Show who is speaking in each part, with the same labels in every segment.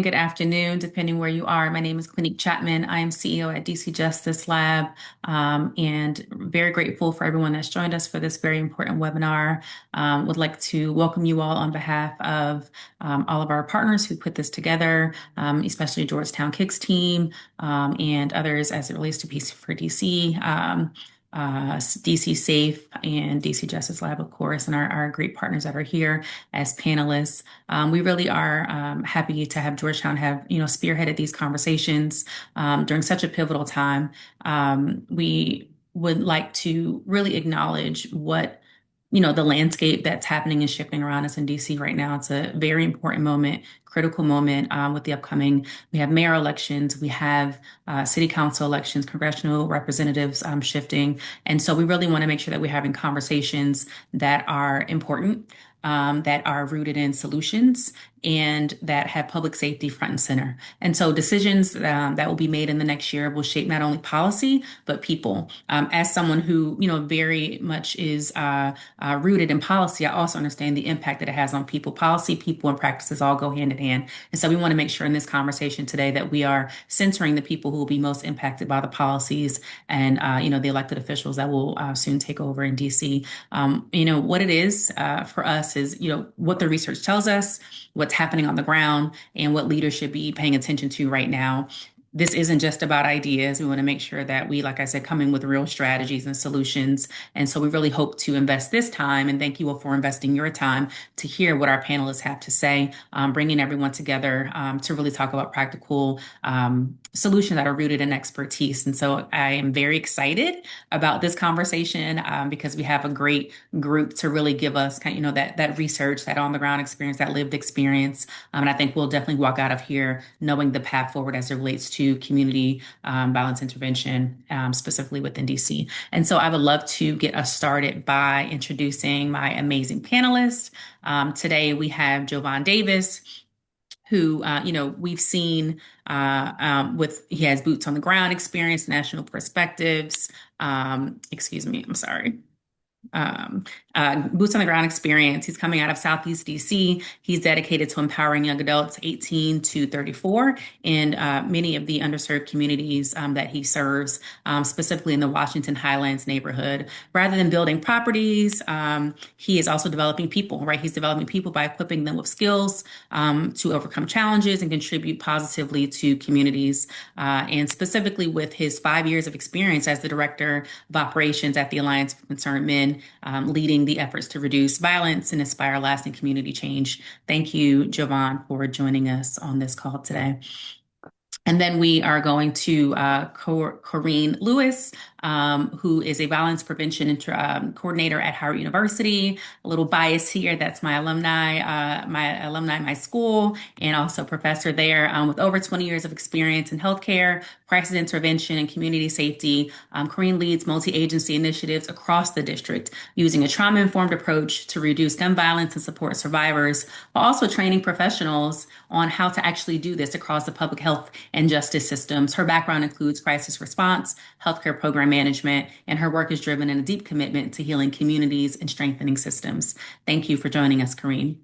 Speaker 1: Good afternoon, depending where you are. My name is Clinique Chapman. I am CEO at DC Justice Lab, and very grateful for everyone that's joined us for this very important webinar. Would like to welcome you all on behalf of all of our partners who put this together, especially Georgetown CICS team and others as it relates to Peace for DC. DC Safe and DC Justice Lab, of course, and our great partners that are here as panelists. We really are happy to have Georgetown have, spearheaded these conversations during such a pivotal time. We would like to really acknowledge what the landscape that's happening and shifting around us in DC right now. It's a very important moment, critical moment with the upcoming. We have mayoral elections, we have city council elections, congressional representatives shifting. And so we really want to make sure that we're having conversations that are important, that are rooted in solutions, and that have public safety front and center. And so decisions that will be made in the next year will shape not only policy, but people. As someone who, very much is rooted in policy, I also understand the impact that it has on people. Policy, people, and practices all go hand in hand. And so we want to make sure in this conversation today that we are centering the people who will be most impacted by the policies and, the elected officials that will soon take over in DC. What it is for us is, what the research tells us, what's happening on the ground, and what leaders should be paying attention to right now. This isn't just about ideas. We want to make sure that we, like I said, come in with real strategies and solutions. And so we really hope to invest this time, and thank you all for investing your time to hear what our panelists have to say, bringing everyone together to really talk about practical solutions that are rooted in expertise. And so I am very excited about this conversation because we have a great group to really give us that research, that on the ground experience, that lived experience. And I think we'll definitely walk out of here knowing the path forward as it relates to community violence intervention, specifically within DC. And so I would love to get us started by introducing my amazing panelists. Today we have Jovan Davis, who, we've seen he has boots on the ground experience, national perspectives. Excuse me, I'm sorry. Boots on the ground experience. He's coming out of Southeast DC. He's dedicated to empowering young adults 18 to 34 in many of the underserved communities that he serves, specifically in the Washington Highlands neighborhood. Rather than building properties, he is also developing people, right? He's developing people by equipping them with skills to overcome challenges and contribute positively to communities. And specifically with his 5 years of experience as the director of operations at the Alliance for Concerned Men, leading the efforts to reduce violence and inspire lasting community change. Thank you, Jovan, for joining us on this call today. And then we are going to Corinne Lewis, who is a violence prevention coordinator at Howard University. A little bias here, that's my alumni, my school, and also professor there with over 20 years of experience in healthcare, crisis intervention, and community safety. Corinne leads multi-agency initiatives across the district using a trauma-informed approach to reduce gun violence and support survivors, while also training professionals on how to actually do this across the public health and justice systems. Her background includes crisis response, healthcare program management, and her work is driven in a deep commitment to healing communities and strengthening systems. Thank you for joining us, Corinne.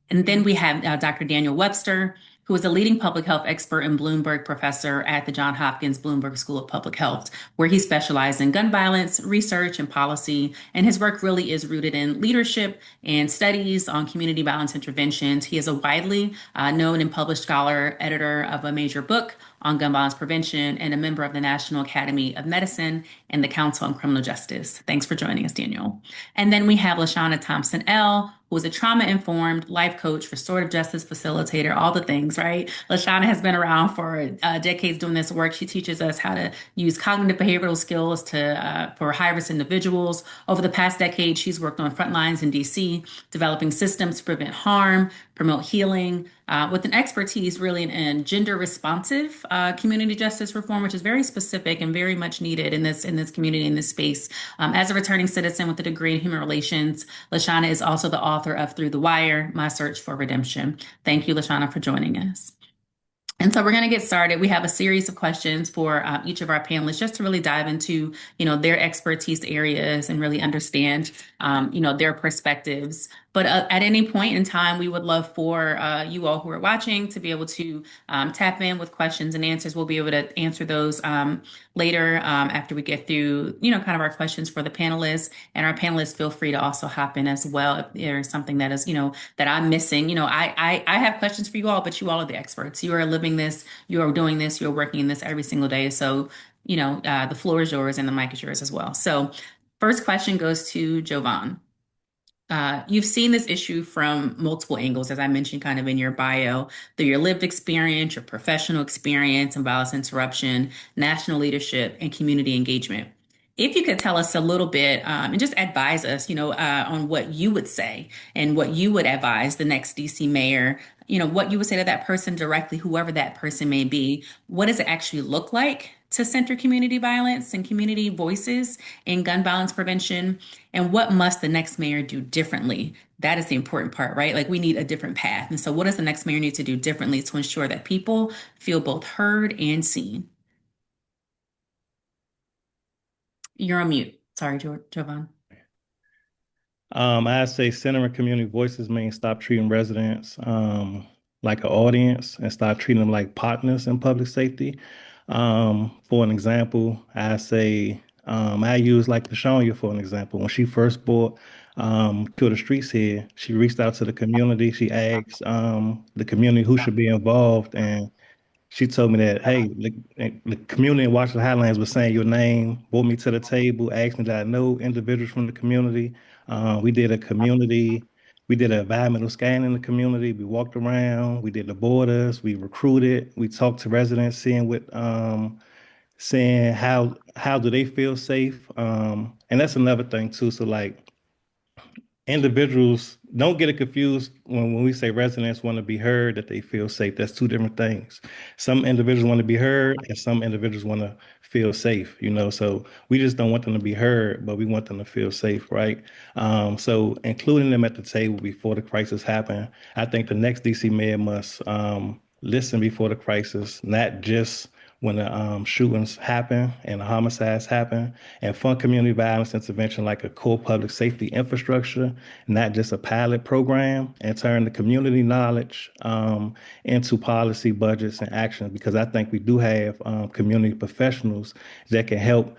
Speaker 1: And then we have Dr. Daniel Webster, who is a leading public health expert and Bloomberg professor at the Johns Hopkins Bloomberg School of Public Health, where he specialized in gun violence, research, and policy. And his work really is rooted in leadership and studies on community violence interventions. He is a widely known and published scholar, editor of a major book on gun violence prevention, and a member of the National Academy of Medicine and the Council on Criminal Justice. Thanks for joining us, Daniel. And then we have LaShawna Thompson-L, who is a trauma-informed life coach, restorative justice facilitator, all the things, right? LaShawna has been around for decades doing this work. She teaches us how to use cognitive behavioral skills for high-risk individuals. Over the past decade, she's worked on front lines in DC, developing systems to prevent harm, promote healing, with an expertise really in gender-responsive community justice reform, which is very specific and very much needed in this community, in this space. As a returning citizen with a degree in human relations, LaShawna is also the author of Through the Wire, My Search for Redemption. Thank you, LaShawna, for joining us. And so we're going to get started. We have a series of questions for each of our panelists just to really dive into, their expertise areas and really understand, their perspectives. But at any point in time, we would love for you all who are watching to be able to tap in with questions and answers. We'll be able to answer those later after we get through, kind of our questions for the panelists. And our panelists feel free to also hop in as well if there's something that is, that I'm missing. I have questions for you all, but you all are the experts. You are living this, you are doing this, you're working in this every single day. So, the floor is yours and the mic is yours as well. So, first question goes to Jovan. You've seen this issue from multiple angles, as I mentioned kind of in your bio, through your lived experience, your professional experience and violence interruption, national leadership, and community engagement. If you could tell us a little bit and just advise us, on what you would say and what you would advise the next DC mayor, what you would say to that person directly, whoever that person may be, what does it actually look like to center community violence and community voices in gun violence prevention? And what must the next mayor do differently? That is the important part, right? Like we need a different path. And so, what does the next mayor need to do differently to ensure that people feel both heard and seen? You're on mute. Sorry, Jovan.
Speaker 2: I say centering community voices means stop treating residents like an audience and start treating them like partners in public safety. For an example, I use like Lashonia for an example. When she first bought to the streets here, she reached out to the community. She asked the community who should be involved, and she told me that, hey, the community in Washington Highlands was saying your name, brought me to the table, asked me that I know individuals from the community. We did a community, we did an environmental scan in the community. We walked around, we did the borders, we recruited, we talked to residents, seeing how do they feel safe. And that's another thing too. So like individuals don't get it confused when we say residents want to be heard, that they feel safe. That's two different things. Some individuals want to be heard and some individuals want to feel safe, so we just don't want them to be heard, but we want them to feel safe, right? So including them at the table before the crisis happened. I think the next DC mayor must listen before the crisis, not just when the shootings happen and the homicides happen, and fund community violence intervention like a core public safety infrastructure, not just a pilot program, and turn the community knowledge into policy, budgets, and actions. Because I think we do have community professionals that can help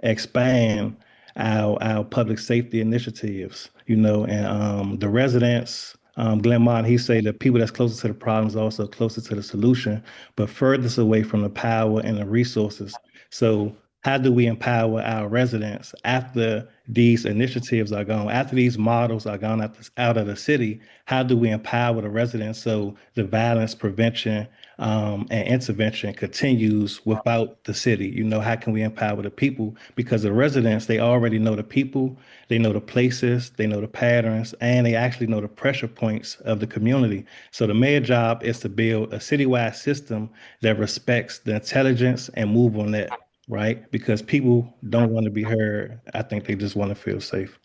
Speaker 2: expand our public safety initiatives, and the residents. Glenn Martin, he say that people that's closer to the problems also closer to the solution, but furthest away from the power and the resources. So how do we empower our residents after these initiatives are gone, after these models are gone out of the city? How do we empower the residents so the violence prevention and intervention continues without the city? How can we empower the people? Because the residents, they already know the people, they know the places, they know the patterns, and they actually know the pressure points of the community. So the mayor job is to build a citywide system that respects the intelligence and move on that, right? Because people don't want to be heard. I think they just want to feel safe.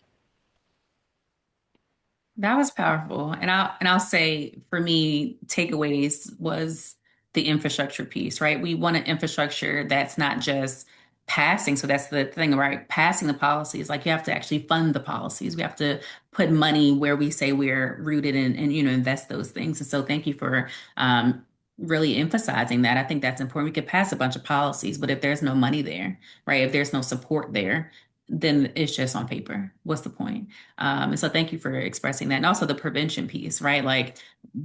Speaker 1: That was powerful. And I'll say for me, takeaways was the infrastructure piece, right? We want an infrastructure that's not just passing. So that's the thing, right? Passing the policies. Like you have to actually fund the policies. We have to put money where we say we're rooted and invest those things. And so thank you for really emphasizing that. I think that's important. We could pass a bunch of policies, but if there's no money there, right? If there's no support there, then it's just on paper. What's the point? And so thank you for expressing that. And also the prevention piece, right? Like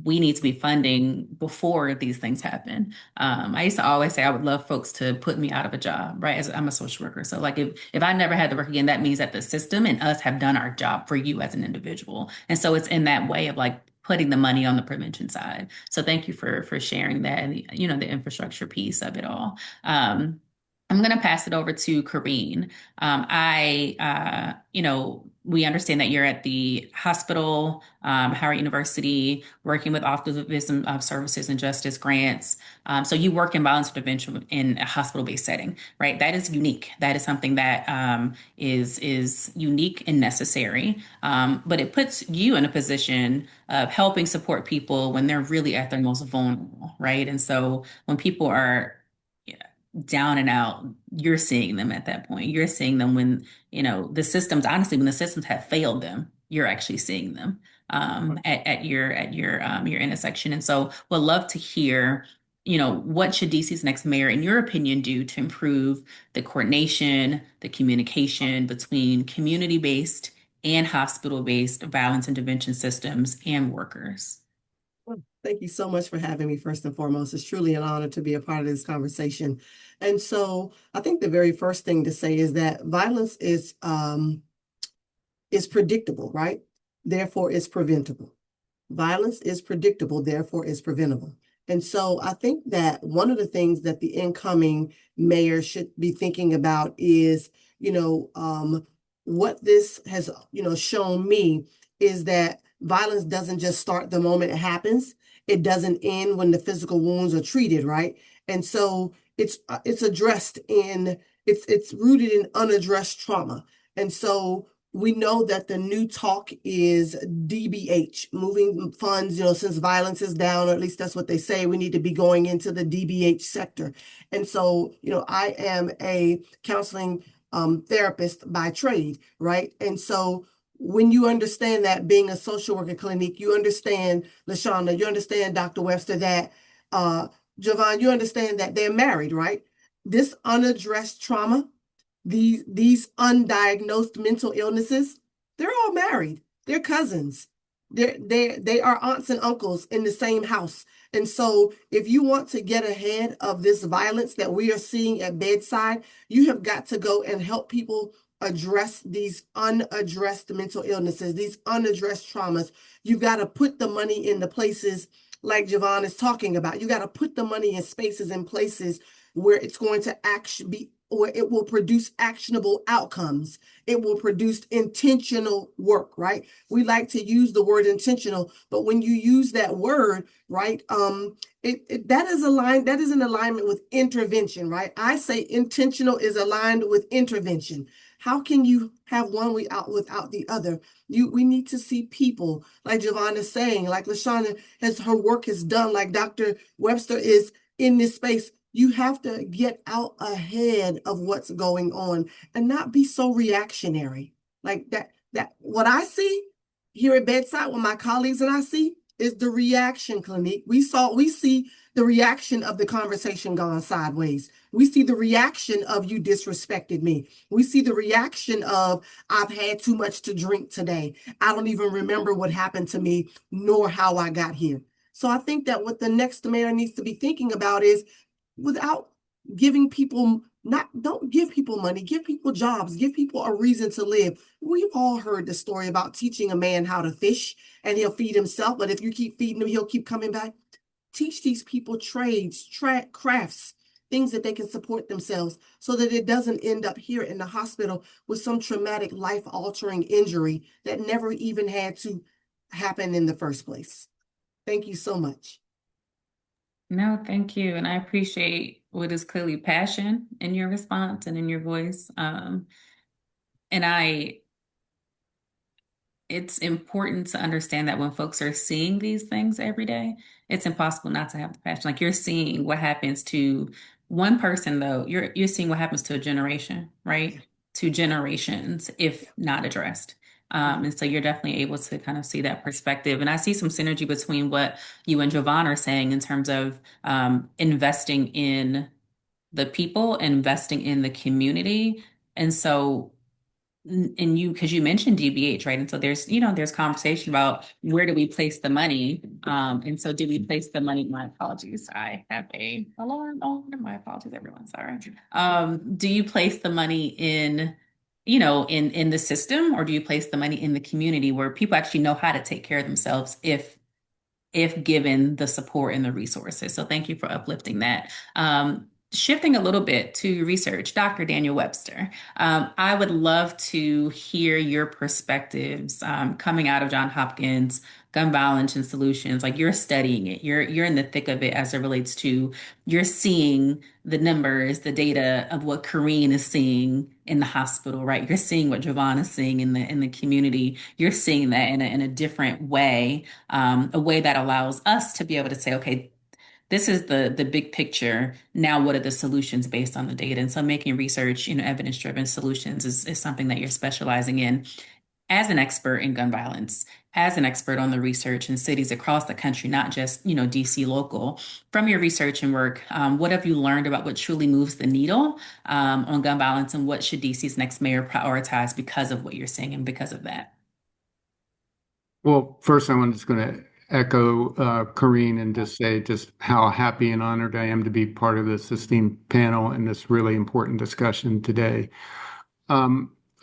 Speaker 1: we need to be funding before these things happen. I used to always say I would love folks to put me out of a job, right? As I'm a social worker. So like if I never had to work again, that means that the system and us have done our job for you as an individual. And so it's in that way of like putting the money on the prevention side. So thank you for sharing that and the infrastructure piece of it all. I'm going to pass it over to Kareen. We understand that you're at the hospital, Howard University, working with Office of Victim Services and Justice grants. So you work in violence prevention in a hospital-based setting, right? That is unique. That is something that is unique and necessary. But it puts you in a position of helping support people when they're really at their most vulnerable, right? And so when people are down and out, you're seeing them at that point. You're seeing them when, the systems, honestly, when the systems have failed them, you're actually seeing them at your intersection. And so would love to hear, what should DC's next mayor, in your opinion, do to improve the coordination, the communication between community-based and hospital-based violence intervention systems and workers?
Speaker 3: Well, thank you so much for having me, first and foremost. It's truly an honor to be a part of this conversation. And so I think the very first thing to say is that violence is predictable, right? Therefore, it's preventable. Violence is predictable, therefore, it's preventable. And so I think that one of the things that the incoming mayor should be thinking about is, what this has, shown me is that violence doesn't just start the moment it happens. It doesn't end when the physical wounds are treated, right? And so it's addressed in it's rooted in unaddressed trauma. And so we know that the new talk is DBH, moving funds, since violence is down, or at least that's what they say, we need to be going into the DBH sector. And so, I am a counseling therapist by trade, right? And so when you understand that, being a social worker Clinique, you understand, LaShonda, you understand, Dr. Webster, that Javon, you understand that they're married, right? This unaddressed trauma, these undiagnosed mental illnesses, they're all married. They're cousins. They are aunts and uncles in the same house. And so if you want to get ahead of this violence that we are seeing at bedside, you have got to go and help people address these unaddressed mental illnesses, these unaddressed traumas. You've got to put the money in the places like Javon is talking about. You got to put the money in spaces and places where it's going to actually be, or it will produce actionable outcomes. It will produce intentional work, right? We like to use the word intentional, but when you use that word, right, that is in alignment with intervention, right? I say intentional is aligned with intervention. How can you have one without the other? We need to see people, like Javon is saying, like LaShonda her work is done, like Dr. Webster is in this space. You have to get out ahead of what's going on and not be so reactionary. Like that what I see here at bedside, what my colleagues and I see is the reaction Clinique. We see the reaction of the conversation gone sideways. We see the reaction of you disrespected me. We see the reaction of I've had too much to drink today. I don't even remember what happened to me nor how I got here. So I think that what the next mayor needs to be thinking about is, without giving people, don't give people money, give people jobs, give people a reason to live. We've all heard the story about teaching a man how to fish and he'll feed himself, but if you keep feeding him, he'll keep coming back. Teach these people trades, crafts, things that they can support themselves so that it doesn't end up here in the hospital with some traumatic, life-altering injury that never even had to happen in the first place. Thank you so much.
Speaker 1: No, thank you. And I appreciate what is clearly passion in your response and in your voice. And it's important to understand that when folks are seeing these things every day, it's impossible not to have the passion. Like you're seeing what happens to one person, though, you're seeing what happens to a generation, right? To generations if not addressed. And so you're definitely able to kind of see that perspective. And I see some synergy between what you and Jovan are saying in terms of investing in the people, investing in the community. And so and because you mentioned DBH, right? And so there's conversation about where do we place the money? And so do we place the money? My apologies. I have a alarm on. My apologies, everyone. Sorry. Do you place the money in the system, or do you place the money in the community where people actually know how to take care of themselves if given the support and the resources? So thank you for uplifting that. Shifting a little bit to research, Dr. Daniel Webster, I would love to hear your perspectives coming out of Johns Hopkins gun violence and solutions. Like you're studying it, you're in the thick of it as it relates to you're seeing the numbers, the data of what Corrine is seeing in the hospital, right? You're seeing what Javon is seeing in the community. You're seeing that in a different way, a way that allows us to be able to say, okay, this is the big picture. Now, what are the solutions based on the data? And so making research, evidence-driven solutions is something that you're specializing in as an expert in gun violence, as an expert on the research in cities across the country, not just, DC local. From your research and work, what have you learned about what truly moves the needle on gun violence, and what should DC's next mayor prioritize because of what you're seeing and because of that?
Speaker 4: Well, first, I'm just going to echo Corrine and just say just how happy and honored I am to be part of this esteemed panel and this really important discussion today.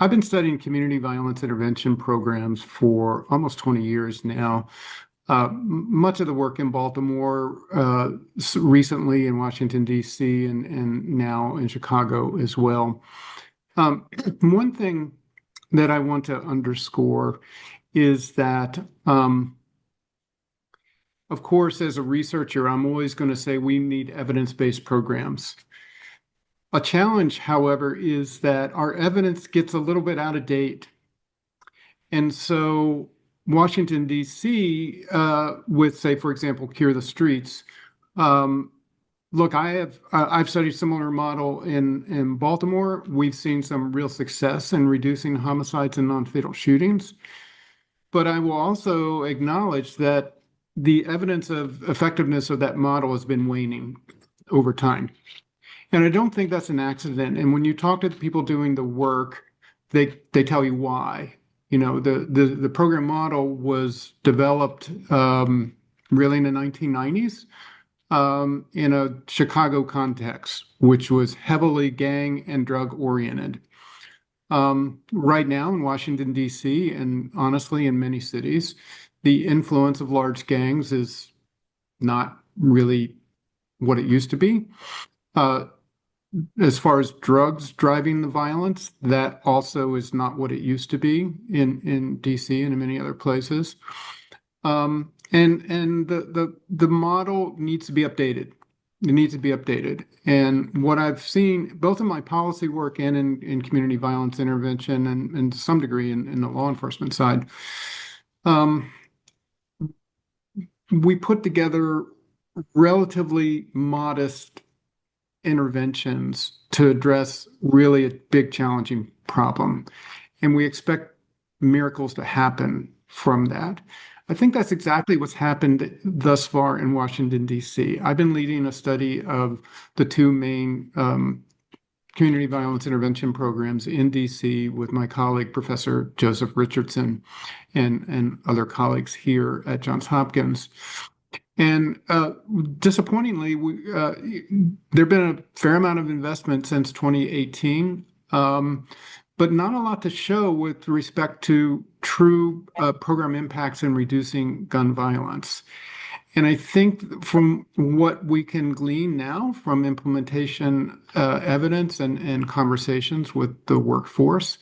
Speaker 4: I've been studying community violence intervention programs for almost 20 years now. Much of the work in Baltimore, recently in Washington, D.C., and now in Chicago as well. One thing that I want to underscore is that, of course, as a researcher, I'm always going to say we need evidence-based programs. A challenge, however, is that our evidence gets a little bit out of date. And so Washington, D.C., with, say, for example, Cure the Streets, look, I've studied a similar model in Baltimore. We've seen some real success in reducing homicides and non-fatal shootings. But I will also acknowledge that the evidence of effectiveness of that model has been waning over time. And I don't think that's an accident. And when you talk to the people doing the work, they tell you why. The program model was developed really in the 1990s in a Chicago context, which was heavily gang and drug oriented. Right now in Washington, D.C., and honestly in many cities, the influence of large gangs is not really what it used to be. As far as drugs driving the violence, that also is not what it used to be in DC and in many other places. And the model needs to be updated. It needs to be updated. And what I've seen, both in my policy work and in community violence intervention and to some degree in the law enforcement side, we put together relatively modest interventions to address really a big challenging problem. And we expect miracles to happen from that. I think that's exactly what's happened thus far in Washington, D.C. I've been leading a study of the two main community violence intervention programs in D.C. with my colleague, Professor Joseph Richardson, and other colleagues here at Johns Hopkins. And disappointingly, there have been a fair amount of investment since 2018, but not a lot to show with respect to true program impacts in reducing gun violence. And I think from what we can glean now from implementation evidence and conversations with the workforce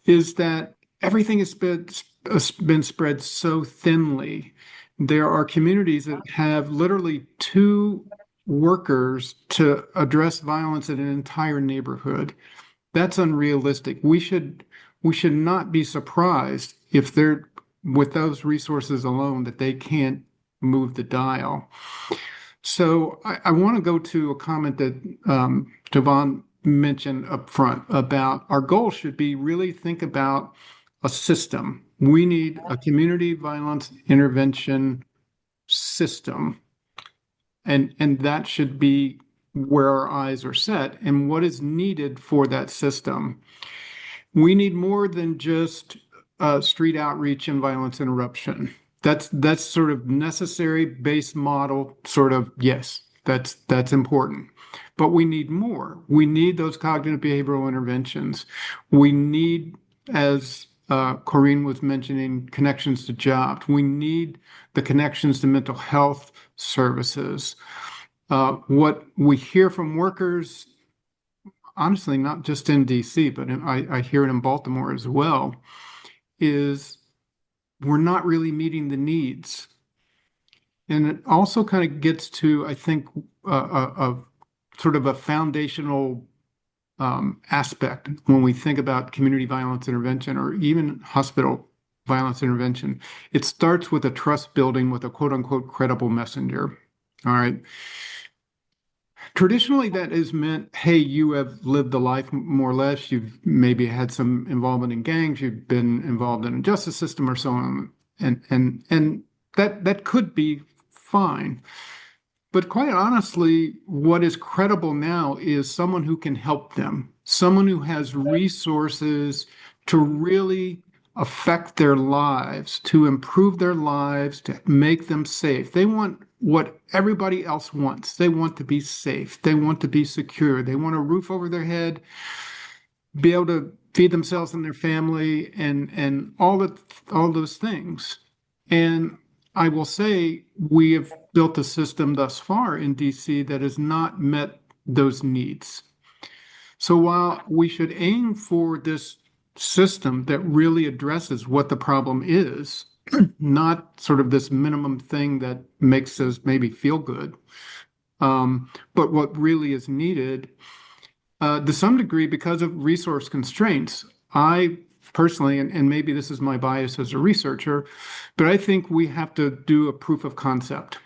Speaker 4: is that everything has been spread so thinly. There are communities that have literally two workers to address violence in an entire neighborhood. That's unrealistic. We should not be surprised if they're with those resources alone that they can't move the dial. So I want to go to a comment that Javon mentioned up front about our goal should be really think about a system. We need a community violence intervention system, and that should be where our eyes are set and what is needed for that system. We need more than just street outreach and violence interruption. That's sort of necessary base model, sort of, yes, that's important. But we need more. We need those cognitive behavioral interventions. We need, as Corrine was mentioning, connections to jobs. We need the connections to mental health services. What we hear from workers, honestly, not just in DC, but I hear it in Baltimore as well, is we're not really meeting the needs. And it also kind of gets to, I think, a sort of a foundational aspect when we think about community violence intervention or even hospital violence intervention. It starts with a trust building with a quote unquote credible messenger. All right. Traditionally, that has meant, hey, you have lived a life more or less. You've maybe had some involvement in gangs. You've been involved in a justice system or so on, and that could be fine. But quite honestly, what is credible now is someone who can help them, someone who has resources to really affect their lives, to improve their lives, to make them safe. They want what everybody else wants. They want to be safe. They want to be secure. They want a roof over their head, be able to feed themselves and their family, and all those things. And I will say we have built a system thus far in DC that has not met those needs. So while we should aim for this system that really addresses what the problem is, not sort of this minimum thing that makes us maybe feel good, but what really is needed, to some degree, because of resource constraints. I personally, and maybe this is my bias as a researcher, but I think we have to do a proof of concept.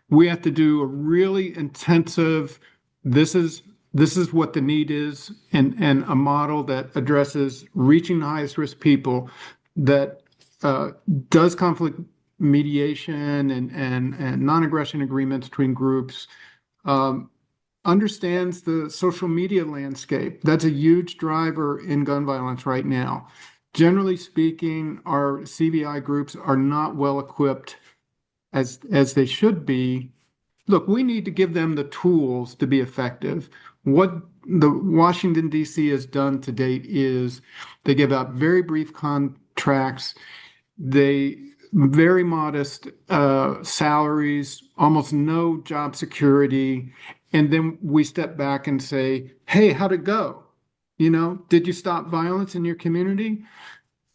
Speaker 4: We have to do a really intensive, this is what the need is, and a model that addresses reaching the highest risk people, that does conflict mediation and non-aggression agreements between groups, understands the social media landscape. That's a huge driver in gun violence right now. Generally speaking, our CVI groups are not well equipped as they should be. Look, we need to give them the tools to be effective. What the Washington, D.C. has done to date is they give out very brief contracts. They very modest salaries, almost no job security. And then we step back and say, hey, how'd it go? Did you stop violence in your community?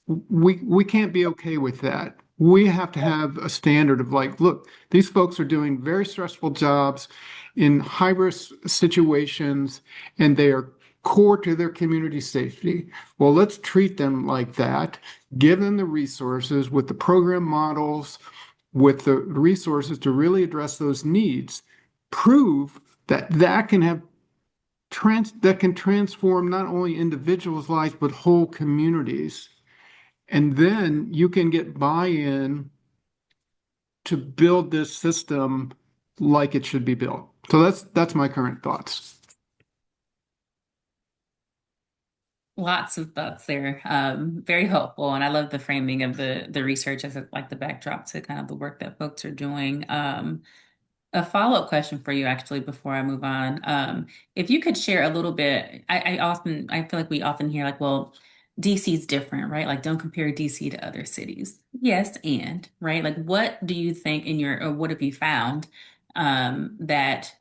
Speaker 4: We can't be okay with that. We have to have a standard of like, look, these folks are doing very stressful jobs in high risk situations, and they are core to their community safety. Well, let's treat them like that, give them the resources with the program models, with the resources to really address those needs, prove that can transform not only individuals' lives, but whole communities. And then you can get buy-in to build this system like it should be built. So that's my current thoughts.
Speaker 1: Lots of thoughts there. Very helpful. And I love the framing of the research as like the backdrop to kind of the work that folks are doing. A follow-up question for you, actually, before I move on. If you could share a little bit, I feel like we often hear like, well, DC is different, right? Like, don't compare DC to other cities. Yes, and right? Like, what do you think or what have you found that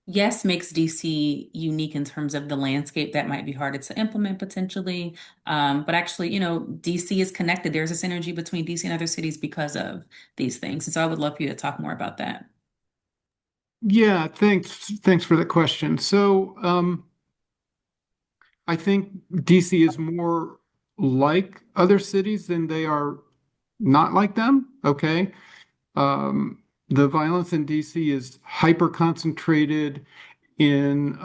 Speaker 1: yes makes DC unique in terms of the landscape that might be harder to implement potentially, but actually, DC is connected. There's a synergy between DC and other cities because of these things, and so I would love for you to talk more about that.
Speaker 4: Yeah, thanks for the question. So I think DC is more like other cities than they are not like them. Okay. The violence in DC is hyper concentrated in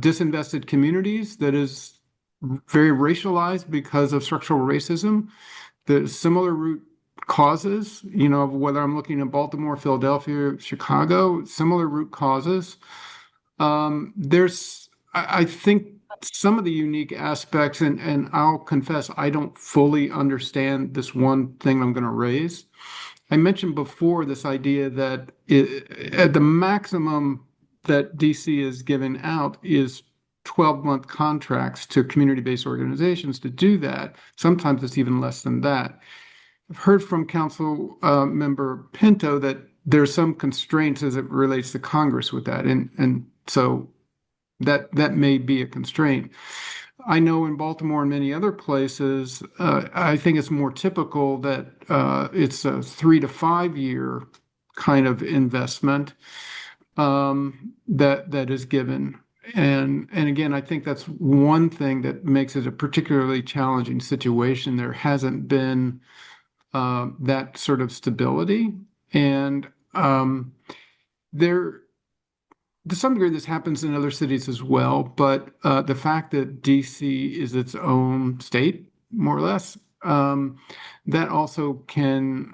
Speaker 4: disinvested communities that is very racialized because of structural racism. The similar root causes, whether I'm looking at Baltimore, Philadelphia, Chicago, similar root causes. I think some of the unique aspects, and I'll confess, I don't fully understand this one thing I'm going to raise. I mentioned before this idea that at the maximum that DC is giving out is 12-month contracts to community-based organizations to do that. Sometimes it's even less than that. I've heard from Council Member Pinto that there's some constraints as it relates to Congress with that, and so that may be a constraint. I know in Baltimore and many other places, I think it's more typical that it's a 3 to 5 year kind of investment that is given. And again, I think that's one thing that makes it a particularly challenging situation. There hasn't been that sort of stability, and there, to some degree, this happens in other cities as well. But the fact that DC is its own state, more or less, that also can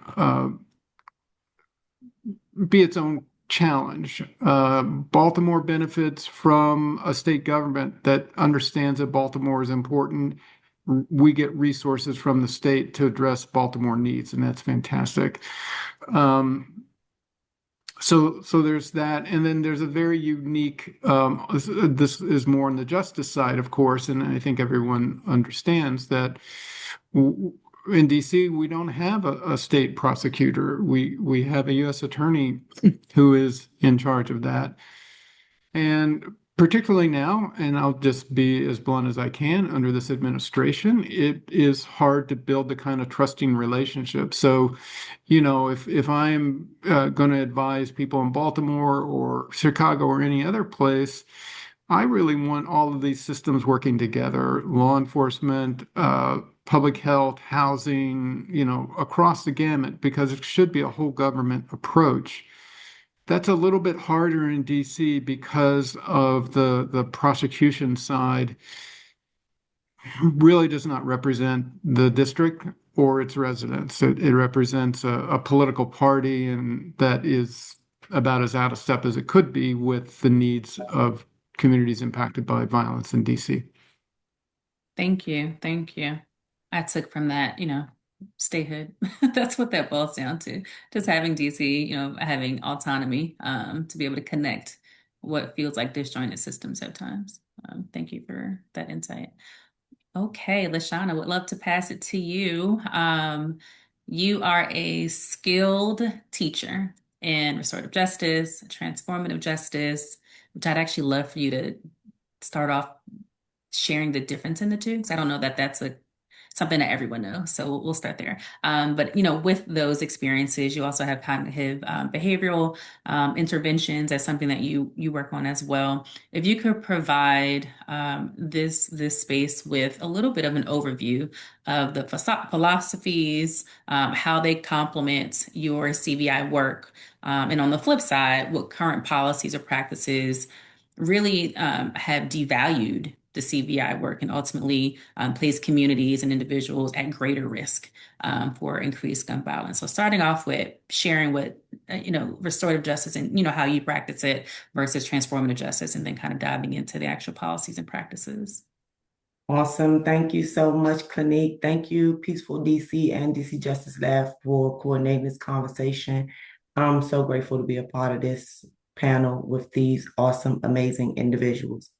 Speaker 4: be its own challenge. Baltimore benefits from a state government that understands that Baltimore is important. We get resources from the state to address Baltimore needs, and that's fantastic. So there's that, and then there's a very unique. This is more on the justice side, of course, and I think everyone understands that in DC we don't have a state prosecutor. We have a U.S. attorney who is in charge of that, and particularly now, and I'll just be as blunt as I can, under this administration, it is hard to build the kind of trusting relationship. So, if I'm going to advise people in Baltimore or Chicago or any other place, I really want all of these systems working together, law enforcement, public health, housing, across the gamut, because it should be a whole government approach. That's a little bit harder in DC because of the prosecution side really does not represent the district or its residents. It represents a political party, and that is about as out of step as it could be with the needs of communities impacted by violence in DC.
Speaker 1: Thank you. Thank you. I took from that, statehood. That's what that boils down to. Just having DC, having autonomy to be able to connect what feels like disjointed systems at times. Thank you for that insight. Okay, LaShawna, would love to pass it to you. You are a skilled teacher in restorative justice, transformative justice, which I'd actually love for you to start off sharing the difference in the two, because I don't know that that's something that everyone knows. So we'll start there. But with those experiences, you also have cognitive behavioral interventions as something that you work on as well. If you could provide this space with a little bit of an overview of the philosophies, how they complement your CVI work, and on the flip side, what current policies or practices really have devalued the CVI work and ultimately place communities and individuals at greater risk for increased gun violence. So starting off with sharing what, restorative justice and, how you practice it versus transformative justice, and then kind of diving into the actual policies and practices.
Speaker 5: Awesome. Thank you so much, Clinique. Thank you, Peaceful DC and DC Justice Lab, for coordinating this conversation. I'm so grateful to be a part of this panel with these awesome, amazing individuals.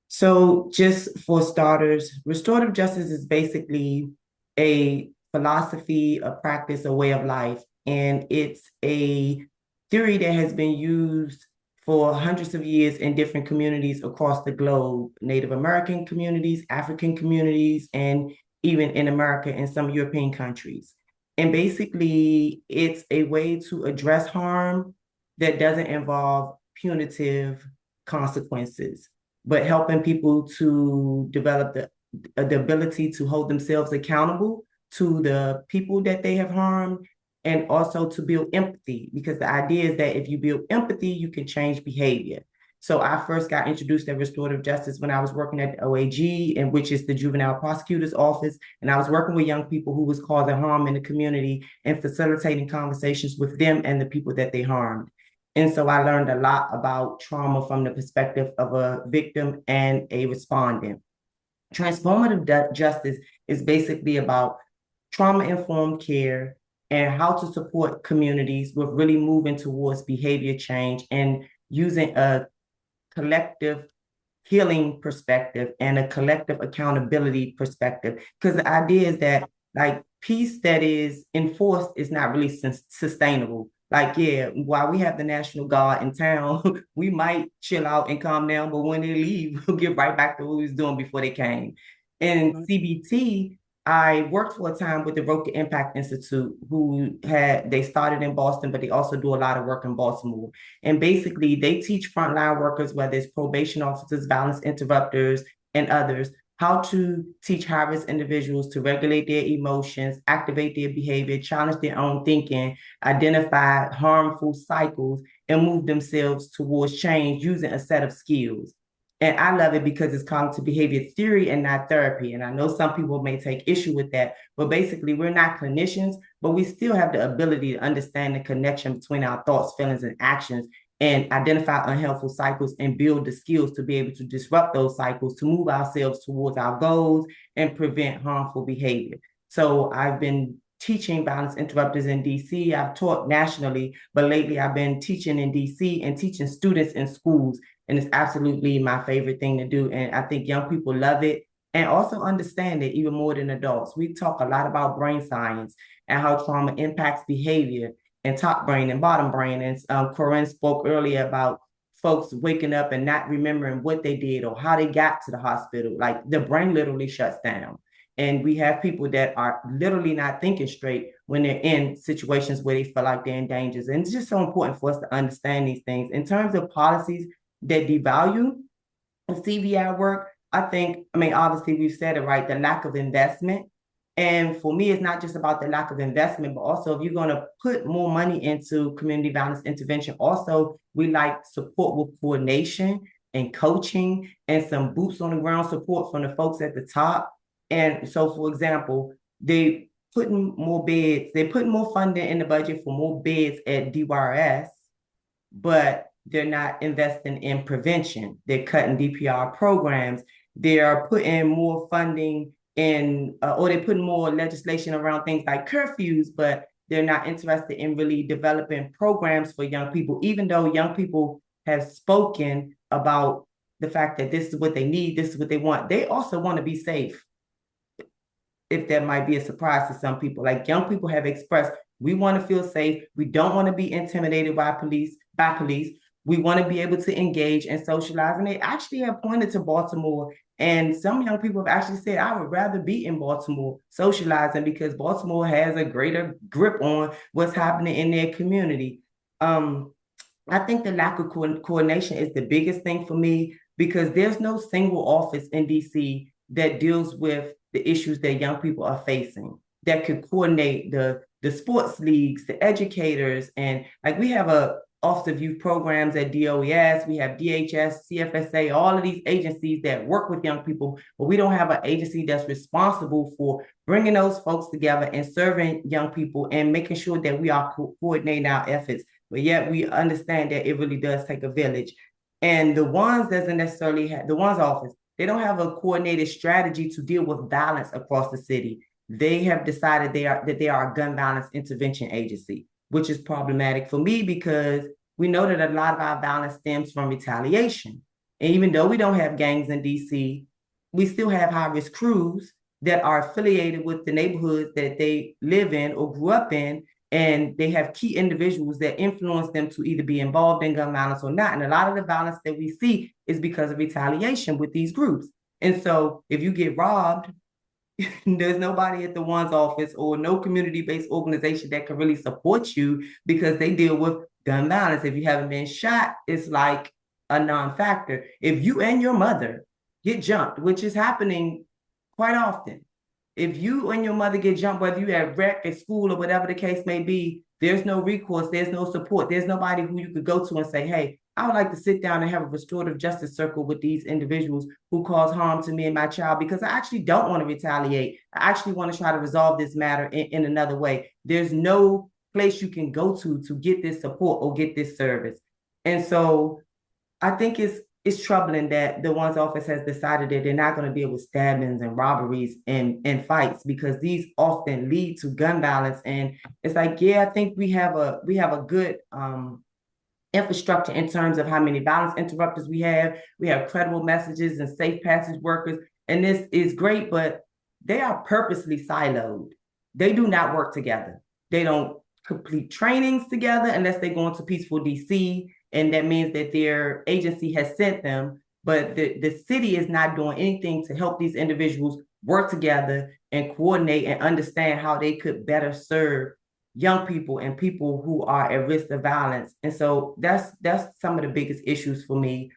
Speaker 5: So just for starters, restorative justice is basically a philosophy, a practice, a way of life. And it's a theory that has been used for hundreds of years in different communities across the globe, Native American communities, African communities, and even in America and some European countries. And basically, it's a way to address harm that doesn't involve punitive consequences, but helping people to develop the ability to hold themselves accountable to the people that they have harmed, and also to build empathy, because the idea is that if you build empathy, you can change behavior. So I first got introduced to restorative justice when I was working at the OAG, and which is the Juvenile Prosecutor's Office. And I was working with young people who was causing harm in the community and facilitating conversations with them and the people that they harmed. And so I learned a lot about trauma from the perspective of a victim and a respondent. Transformative justice is basically about trauma-informed care and how to support communities with really moving towards behavior change and using a collective healing perspective and a collective accountability perspective. Because the idea is that peace that is enforced is not really sustainable. Like, yeah, while we have the National Guard in town, we might chill out and calm down, but when they leave, we'll get right back to what we was doing before they came. In CBT, I worked for a time with the Roca Impact Institute, they started in Boston, but they also do a lot of work in Baltimore. And basically, they teach frontline workers, whether it's probation officers, violence interrupters, and others, how to teach high-risk individuals to regulate their emotions, activate their behavior, challenge their own thinking, identify harmful cycles, and move themselves towards change using a set of skills. And I love it because it's cognitive behavior theory and not therapy. And I know some people may take issue with that, but basically we're not clinicians, but we still have the ability to understand the connection between our thoughts, feelings, and actions, and identify unhelpful cycles and build the skills to be able to disrupt those cycles, to move ourselves towards our goals and prevent harmful behavior. So I've been teaching violence interrupters in DC. I've taught nationally, but lately I've been teaching in DC and teaching students in schools. And it's absolutely my favorite thing to do. And I think young people love it and also understand it even more than adults. We talk a lot about brain science and how trauma impacts behavior and top brain and bottom brain. And Corinne spoke earlier about folks waking up and not remembering what they did or how they got to the hospital. Like the brain literally shuts down. And we have people that are literally not thinking straight when they're in situations where they feel like they're in danger. And it's just so important for us to understand these things. In terms of policies that devalue CVI work, obviously we've said it right, the lack of investment. And for me, it's not just about the lack of investment, but also if you're going to put more money into community violence intervention, also we like support with coordination and coaching and some boots on the ground support from the folks at the top. And so, for example, they're putting more funding in the budget for more beds at DYRS, but they're not investing in prevention. They're cutting DPR programs. They're putting more funding in, or they're putting more legislation around things like curfews, but they're not interested in really developing programs for young people, even though young people have spoken about the fact that this is what they need, this is what they want. They also want to be safe. If that might be a surprise to some people, like young people have expressed, we want to feel safe. We don't want to be intimidated by police. We want to be able to engage and socialize. And they actually have pointed to Baltimore. And some young people have actually said, I would rather be in Baltimore socializing because Baltimore has a greater grip on what's happening in their community. I think the lack of coordination is the biggest thing for me because there's no single office in DC that deals with the issues that young people are facing, that could coordinate the sports leagues, the educators, and like we have a Office of Youth Programs at DOES, we have DHS, CFSA, all of these agencies that work with young people, but we don't have an agency that's responsible for bringing those folks together and serving young people and making sure that we are coordinating our efforts. But yet we understand that it really does take a village. And the ones doesn't necessarily have, the ones office, they don't have a coordinated strategy to deal with violence across the city. They have decided that they are a gun violence intervention agency, which is problematic for me because we know that a lot of our violence stems from retaliation. And even though we don't have gangs in DC, we still have high-risk crews that are affiliated with the neighborhoods that they live in or grew up in, and they have key individuals that influence them to either be involved in gun violence or not. And a lot of the violence that we see is because of retaliation with these groups. And so if you get robbed, there's nobody at the one's office or no community-based organization that can really support you because they deal with gun violence. If you haven't been shot, it's like a non-factor. If you and your mother get jumped, which is happening quite often, if you and your mother get jumped, whether you at rec, at school, or whatever the case may be, there's no recourse, there's no support, there's nobody who you could go to and say, hey, I would like to sit down and have a restorative justice circle with these individuals who cause harm to me and my child because I actually don't want to retaliate. I actually want to try to resolve this matter in another way. There's no place you can go to get this support or get this service. And so I think it's troubling that the one's office has decided that they're not going to deal with stabbings and robberies and fights because these often lead to gun violence. And it's like, yeah, I think we have a good infrastructure in terms of how many violence interrupters we have. We have credible messages and safe passage workers. And this is great, but they are purposely siloed. They do not work together. They don't complete trainings together unless they go into Peaceful DC, and that means that their agency has sent them, but the city is not doing anything to help these individuals work together and coordinate and understand how they could better serve young people and people who are at risk of violence. And so that's some of the biggest issues for me.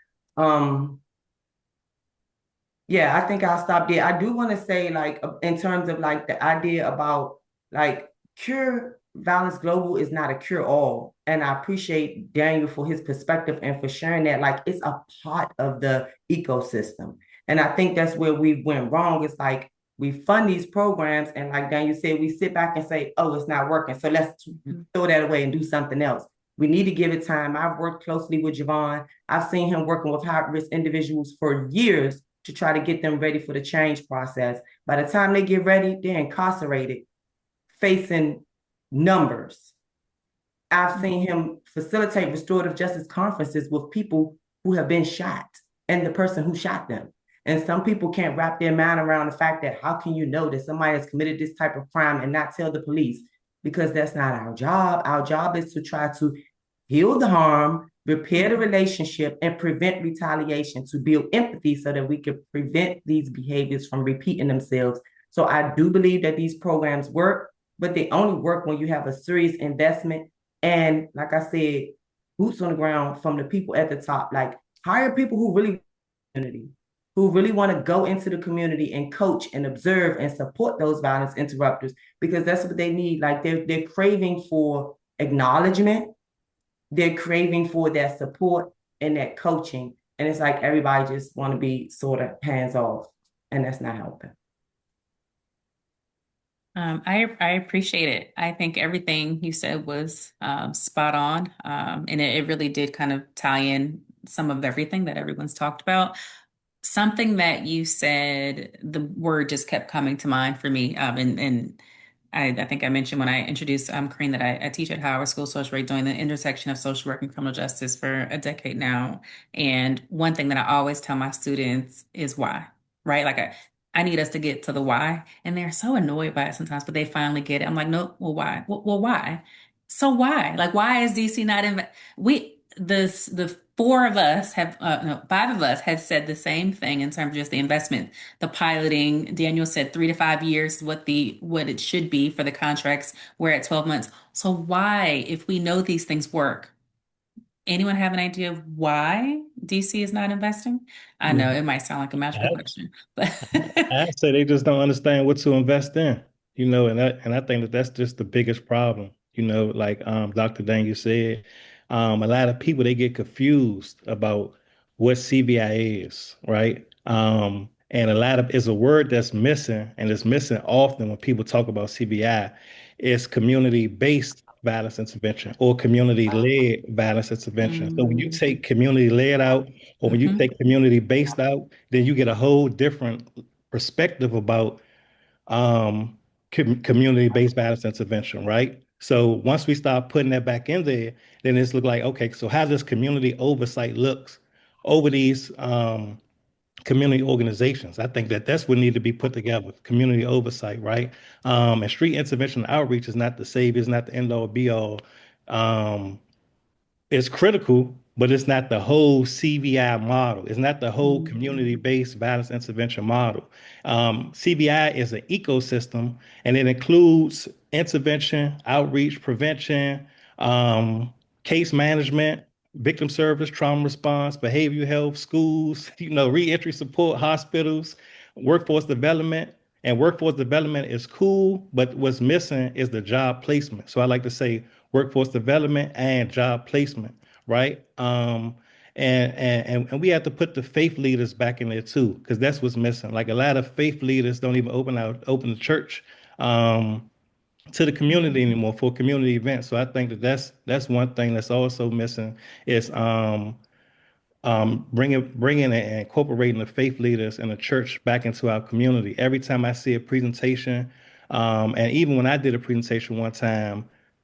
Speaker 5: Yeah, I think I'll stop there. I do want to say, like, in terms of like the idea about like cure violence global is not a cure all. And I appreciate Daniel for his perspective and for sharing that. Like, it's a part of the ecosystem. And I think that's where we went wrong. It's like we fund these programs, and like Daniel said, we sit back and say, oh, it's not working. So let's throw that away and do something else. We need to give it time. I've worked closely with Javon. I've seen him working with high-risk individuals for years to try to get them ready for the change process. By the time they get ready, they're incarcerated, facing numbers. I've seen him facilitate restorative justice conferences with people who have been shot and the person who shot them. And some people can't wrap their mind around the fact that how can you know that somebody has committed this type of crime and not tell the police? Because that's not our job. Our job is to try to heal the harm, repair the relationship, and prevent retaliation, to build empathy so that we can prevent these behaviors from repeating themselves. So I do believe that these programs work, but they only work when you have a serious investment. And like I said, boots on the ground from the people at the top. Like, hire people who really want to go into the community and coach and observe and support those violence interrupters, because that's what they need. Like, they're craving for acknowledgement. They're craving for that support and that coaching. And it's like everybody just want to be sort of hands off, and that's not helping.
Speaker 1: I appreciate it. I think everything you said was spot on. And it really did kind of tie in some of everything that everyone's talked about. Something that you said, the word just kept coming to mind for me. And I think I mentioned when I introduced Corinne that I teach at Howard School of Social Work, doing the intersection of social work and criminal justice for a decade now. And one thing that I always tell my students is why, right? Like I need us to get to the why. And they're so annoyed by it sometimes, but they finally get it. I'm like, no, well, why? Well, why? So why? Like, why is DC not in? The four of us have, no, five of us have said the same thing in terms of just the investment, the piloting. Daniel said 3 to 5 years is what it should be for the contracts. We're at 12 months. So why, if we know these things work, anyone have an idea of why DC is not investing? I know it might sound like a magical question, but
Speaker 2: I say they just don't understand what to invest in, and I think that that's just the biggest problem. Like Dr. Daniel said, a lot of people they get confused about what CVI is, right? And a lot of it's a word that's missing, and it's missing often when people talk about CVI. It's community-based violence intervention or community-led violence intervention. So when you take community-led out, or when you take community-based out, then you get a whole different perspective about community-based violence intervention, right? So once we start putting that back in there, then it's look like, okay, so how does community oversight looks over these community organizations? I think that that's what need to be put together, community oversight, right? And street intervention outreach is not the savior, it's not the end all be all. Um, it's critical, but it's not the whole CVI model. It's not the whole community-based violence intervention model. CVI is an ecosystem, and it includes intervention, outreach, prevention, case management, victim service, trauma response, behavioral health, schools, reentry support, hospitals, workforce development. And workforce development is cool, but what's missing is the job placement. So I like to say workforce development and job placement, right? And we have to put the faith leaders back in there too, because that's what's missing. Like a lot of faith leaders don't even open the church to the community anymore for community events. So I think that that's one thing that's also missing is bringing and incorporating the faith leaders and the church back into our community. Every time I see a presentation, and even when I did a presentation one time,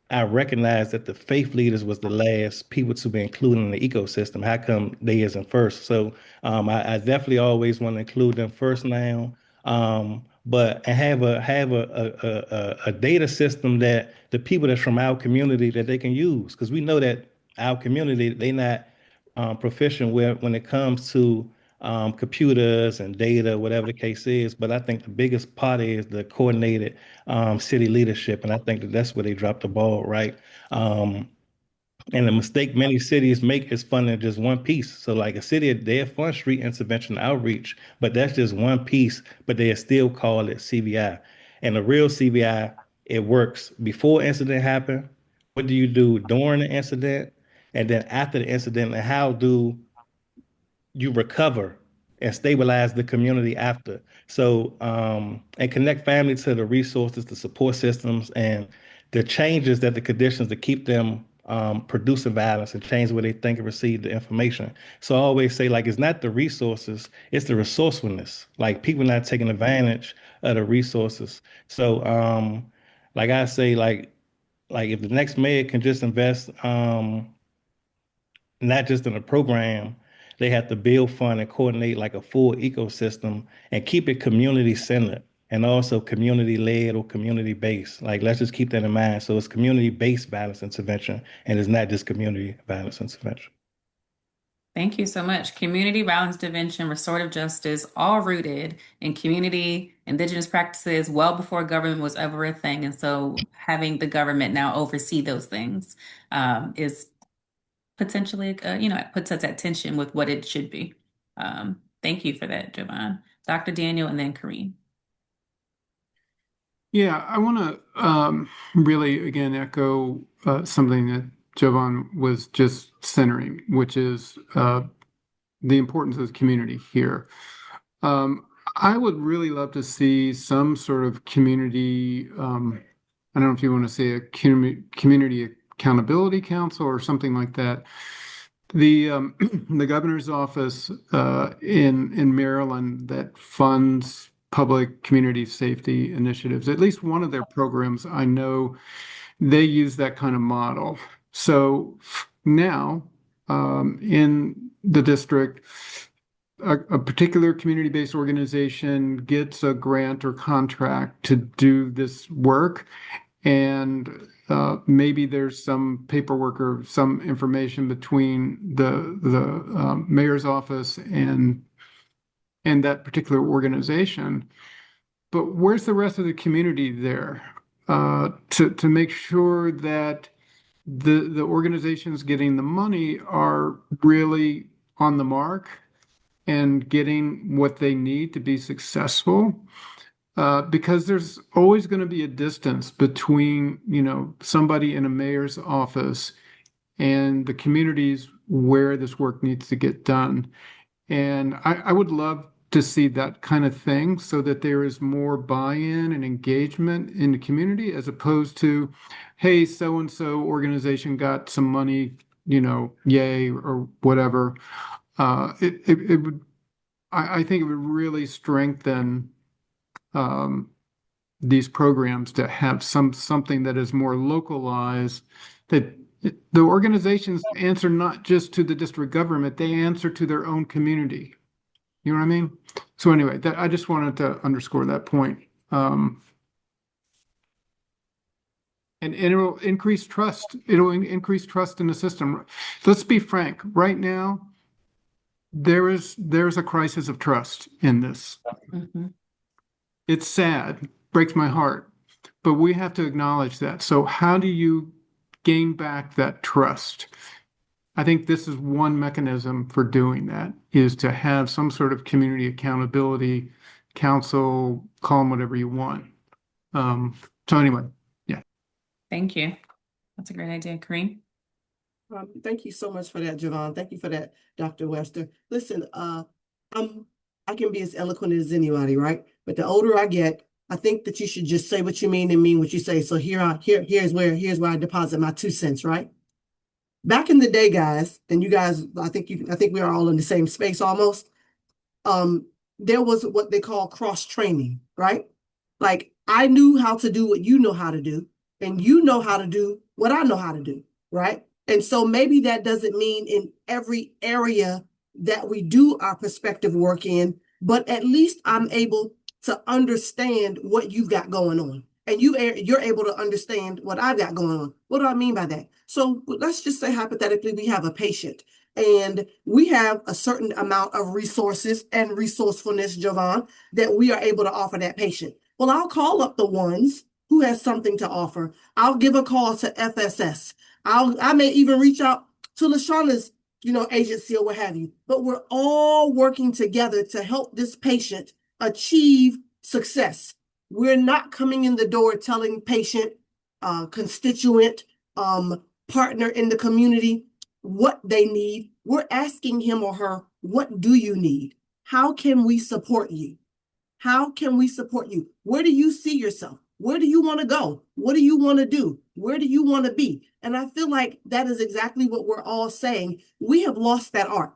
Speaker 2: I recognized that the faith leaders was the last people to be included in the ecosystem. How come they isn't first? So I definitely always want to include them first now. but and have a data system that the people that's from our community that they can use, because we know that our community they not proficient when it comes to computers and data, whatever the case is. But I think the biggest part is the coordinated city leadership, and I think that that's where they dropped the ball, right? And the mistake many cities make is funding just one piece. So like a city, they fund street intervention outreach, but that's just one piece, but they still call it CVI. And the real CVI, it works before incident happen. What do you do during the incident? And then after the incident, and how do you recover and stabilize the community after? So, and connect family to the resources, the support systems, and the changes that the conditions to keep them producing violence and change where they think and receive the information. So I always say, like, it's not the resources, it's the resourcefulness. Like people not taking advantage of the resources. So, like I say, like if the next mayor can just invest, not just in a program. They have to build, fund, and coordinate like a full ecosystem and keep it community centered and also community led or community based. Like, let's just keep that in mind. So it's community based violence intervention and it's not just community violence intervention.
Speaker 1: Thank you so much. Community violence prevention, restorative justice, all rooted in community, indigenous practices well before government was ever a thing. And so having the government now oversee those things is potentially, puts us at tension with what it should be. Thank you for that, Jovan. Dr. Daniel and then Kareem.
Speaker 4: Yeah, I want to really again echo something that Jovan was just centering, which is the importance of the community here. I would really love to see some sort of community, I don't know if you want to say a community accountability council or something like that. The the governor's office in Maryland that funds public community safety initiatives, at least one of their programs, I know they use that kind of model. So now in the district, a particular community-based organization gets a grant or contract to do this work, and maybe there's some paperwork or some information between the mayor's office and that particular organization. But where's the rest of the community there to make sure that the organizations getting the money are really on the mark and getting what they need to be successful? Because there's always going to be a distance between, somebody in a mayor's office and the communities where this work needs to get done. And I would love to see that kind of thing so that there is more buy-in and engagement in the community as opposed to, hey, so-and-so organization got some money, yay, or whatever. It would, I think it would really strengthen these programs to have something that is more localized, that the organizations answer not just to the district government, they answer to their own community. You know what I mean? So anyway, I just wanted to underscore that point. And it'll increase trust. It'll increase trust in the system. Let's be frank. Right now, there's a crisis of trust in this.
Speaker 1: Mm-hmm.
Speaker 4: It's sad, breaks my heart, but we have to acknowledge that. So how do you gain back that trust? I think this is one mechanism for doing that, is to have some sort of community accountability council, call them whatever you want. So anyway, yeah.
Speaker 1: Thank you. That's a great idea, Kareem.
Speaker 3: Thank you so much for that, Jovan. Thank you for that, Dr. Wester. Listen, I can be as eloquent as anybody, right? But the older I get, I think that you should just say what you mean and mean what you say. So here's where I deposit my 2 cents, right? Back in the day, guys, and you guys, I think we are all in the same space almost. There was what they call cross training, right? Like I knew how to do what you know how to do, and you know how to do what I know how to do, right? And so maybe that doesn't mean in every area that we do our perspective work in, but at least I'm able to understand what you've got going on. And you're able to understand what I've got going on. What do I mean by that? So let's just say hypothetically, we have a patient and we have a certain amount of resources and resourcefulness, Javon, that we are able to offer that patient. Well, I'll call up the ones who has something to offer. I'll give a call to FSS. I may even reach out to LaShawna's, agency or what have you. But we're all working together to help this patient achieve success. We're not coming in the door telling patient, constituent, partner in the community what they need. We're asking him or her, what do you need? How can we support you? How can we support you? Where do you see yourself? Where do you want to go? What do you want to do? Where do you want to be? And I feel like that is exactly what we're all saying. We have lost that art.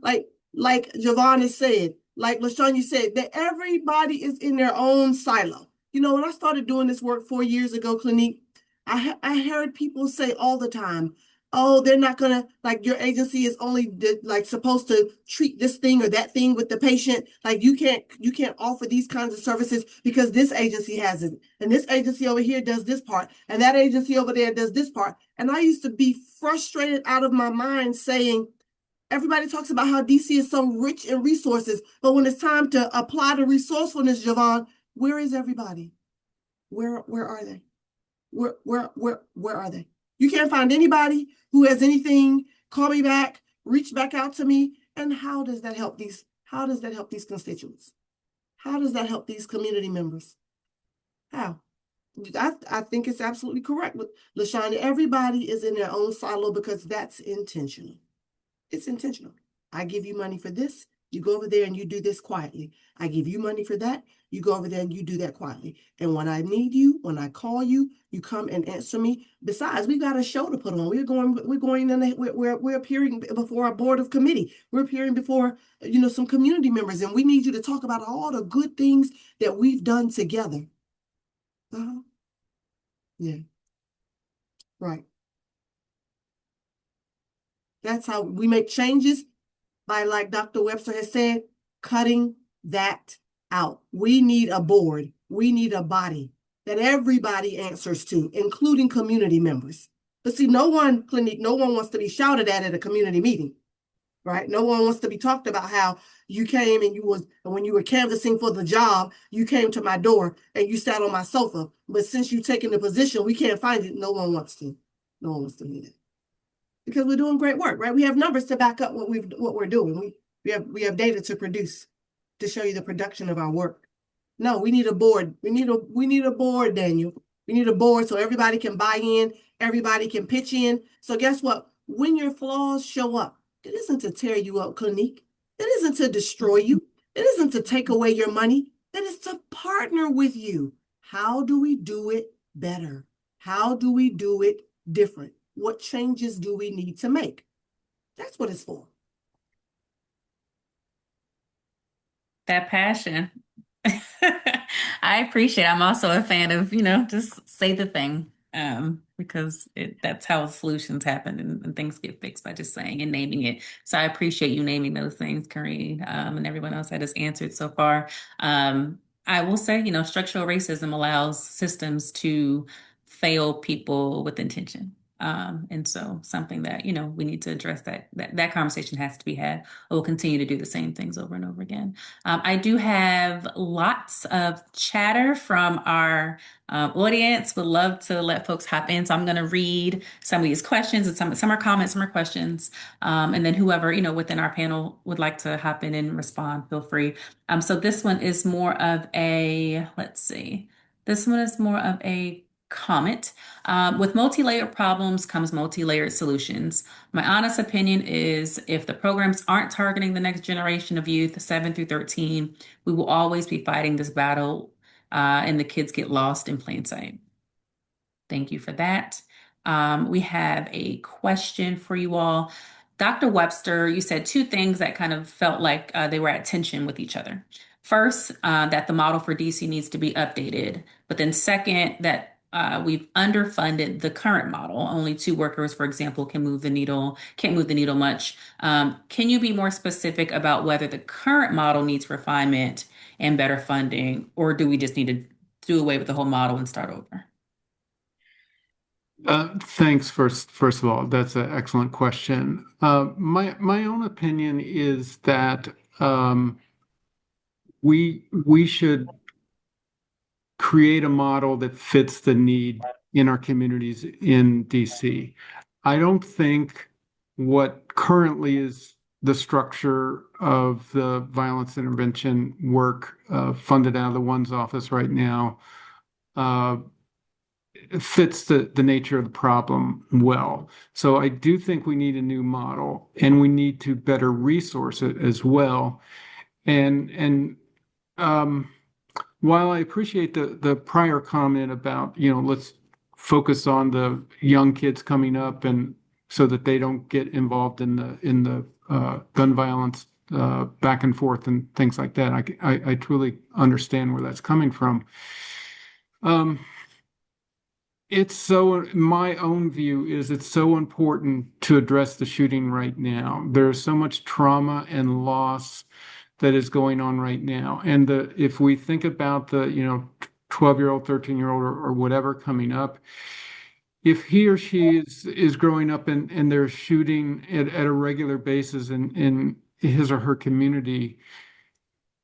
Speaker 3: Like Javon has said, like LaShawn said, that everybody is in their own silo. When I started doing this work 4 years ago, Clinique, I heard people say all the time, oh, they're not gonna, like, your agency is only supposed to treat this thing or that thing with the patient. Like, you can't offer these kinds of services because this agency has it, and this agency over here does this part, and that agency over there does this part. And I used to be frustrated out of my mind saying, everybody talks about how DC is so rich in resources, but when it's time to apply the resourcefulness, Javon, where is everybody? Where are they? Where are they? You can't find anybody who has anything. Call me back, reach back out to me. And how does that help these constituents? How does that help these community members? How? I think it's absolutely correct with LaShawn. Everybody is in their own silo because that's intentional. It's intentional. I give you money for this. You go over there and you do this quietly. I give you money for that. You go over there and you do that quietly. And when I need you, when I call you, you come and answer me. Besides, we got a show to put on. We're appearing before our board of committee. We're appearing before, some community members, and we need you to talk about all the good things that we've done together. Yeah. Right. That's how we make changes, by, like Dr. Webster has said, cutting that out. We need a board. We need a body that everybody answers to, including community members. But see, no one wants to be shouted at a community meeting, right? No one wants to be talked about how you came and when you were canvassing for the job, you came to my door and you sat on my sofa. But since you've taken the position, we can't find it. No one wants to hear that. Because we're doing great work, right? We have numbers to back up what we're doing. We have data to produce to show you the production of our work. No, we need a board. We need a board, Daniel. We need a board so everybody can buy in, everybody can pitch in. So guess what? When your flaws show up, it isn't to tear you up, Clinique. It isn't to destroy you. It isn't to take away your money. It is to partner with you. How do we do it better? How do we do it different? What changes do we need to make? That's what it's for.
Speaker 1: That passion. I appreciate it. I'm also a fan of, just say the thing, because that's how solutions happen and things get fixed by just saying and naming it. So I appreciate you naming those things, Karine, and everyone else that has answered so far. I will say, structural racism allows systems to fail people with intention. And so something that, we need to address that conversation has to be had. We'll continue to do the same things over and over again. I do have lots of chatter from our audience. Would love to let folks hop in. So I'm going to read some of these questions, and some are comments, some are questions. And then whoever, within our panel would like to hop in and respond, feel free. So this one is more of a, this one is more of a comment. With multi-layered problems comes multi-layered solutions. My honest opinion is if the programs aren't targeting the next generation of youth, 7 through 13, we will always be fighting this battle, and the kids get lost in plain sight. Thank you for that. We have a question for you all. Dr. Webster, you said two things that kind of felt like they were at tension with each other. First, that the model for DC needs to be updated, but then second, that we've underfunded the current model. Only two workers, for example, can't move the needle much. Can you be more specific about whether the current model needs refinement and better funding, or do we just need to do away with the whole model and start over?
Speaker 4: Thanks. First of all, that's an excellent question. My own opinion is that we should create a model that fits the need in our communities in DC. I don't think what currently is the structure of the violence intervention work funded out of the one's office right now fits the nature of the problem well. So I do think we need a new model, and we need to better resource it as well. And while I appreciate the prior comment about, let's focus on the young kids coming up and so that they don't get involved in the gun violence back and forth and things like that. I truly understand where that's coming from. My own view is it's so important to address the shooting right now. There's so much trauma and loss that is going on right now. And if we think about the, 12-year-old, 13-year-old or whatever coming up, if he or she is growing up and they're shooting at a regular basis in his or her community,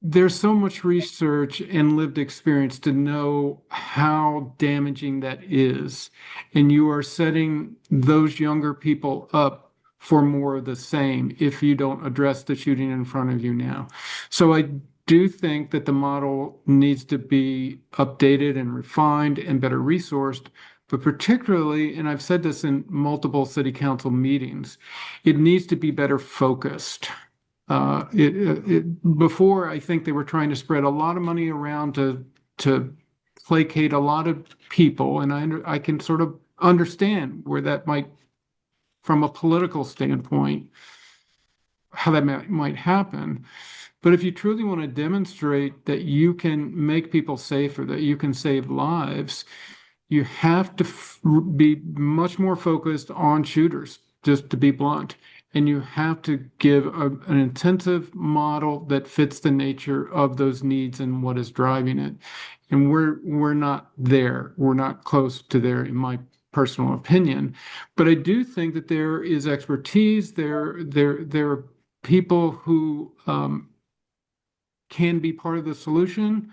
Speaker 4: there's so much research and lived experience to know how damaging that is. And you are setting those younger people up for more of the same if you don't address the shooting in front of you now. So I do think that the model needs to be updated and refined and better resourced, but particularly, and I've said this in multiple city council meetings, it needs to be better focused. Before, I think they were trying to spread a lot of money around to placate a lot of people, and I can sort of understand where that might, from a political standpoint, how that might happen. But if you truly want to demonstrate that you can make people safer, that you can save lives, you have to be much more focused on shooters, just to be blunt. And you have to give an intensive model that fits the nature of those needs and what is driving it. And we're not there. We're not close to there, in my personal opinion. But I do think that there is expertise. There are people who can be part of the solution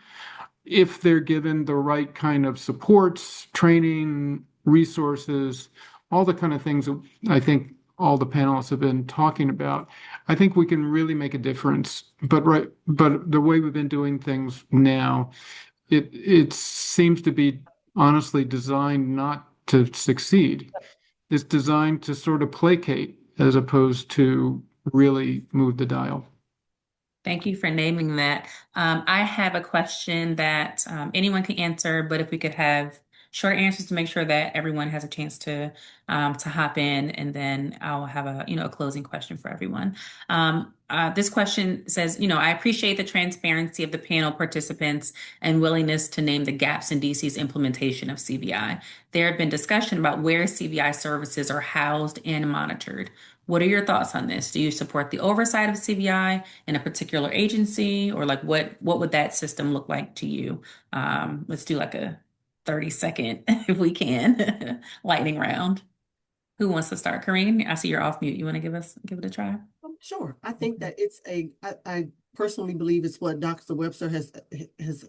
Speaker 4: if they're given the right kind of supports, training, resources, all the kind of things that I think all the panelists have been talking about. I think we can really make a difference. But the way we've been doing things now, it seems to be honestly designed not to succeed. It's designed to sort of placate as opposed to really move the dial.
Speaker 1: Thank you for naming that. I have a question that anyone can answer, but if we could have short answers to make sure that everyone has a chance to hop in, and then I'll have a closing question for everyone. This question says, I appreciate the transparency of the panel participants and willingness to name the gaps in DC's implementation of CVI. There have been discussion about where CVI services are housed and monitored. What are your thoughts on this? Do you support the oversight of CVI in a particular agency, or like what would that system look like to you? Let's do like a 30-second, if we can, lightning round. Who wants to start? Karine, I see you're off mute. You want to give it a try?
Speaker 3: Sure. I think that I personally believe it's what Dr. Webster has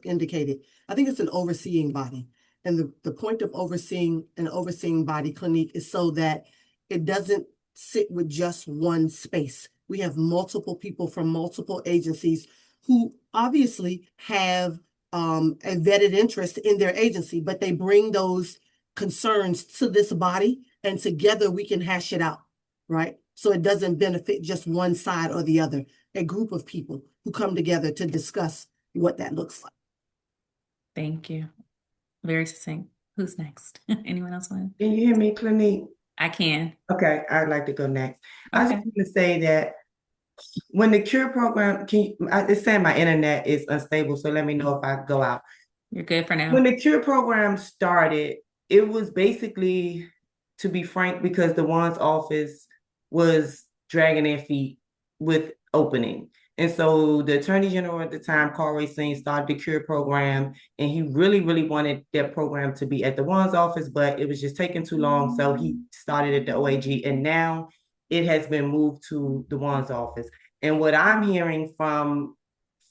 Speaker 3: indicated. I think it's an overseeing body. And the point of overseeing an overseeing body, Clinique, is so that it doesn't sit with just one space. We have multiple people from multiple agencies who obviously have a vetted interest in their agency, but they bring those concerns to this body, and together we can hash it out, right? So it doesn't benefit just one side or the other, a group of people who come together to discuss what that looks like.
Speaker 1: Thank you. Very succinct. Who's next? Anyone else want to?
Speaker 5: Can you hear me, Clinique?
Speaker 1: I can.
Speaker 5: Okay, I'd like to go next. I
Speaker 1: Okay.
Speaker 5: just want to say that when the CURE program, it's saying my internet is unstable, so let me know if I go out.
Speaker 1: You're good for now.
Speaker 5: When the CURE program started, it was basically, to be frank, because the one's office was dragging their feet with opening. And so the attorney general at the time, Carl Racine, started the CURE program, and he really, really wanted that program to be at the one's office, but it was just taking too long. So he started at the OAG, and now it has been moved to the one's office. And what I'm hearing from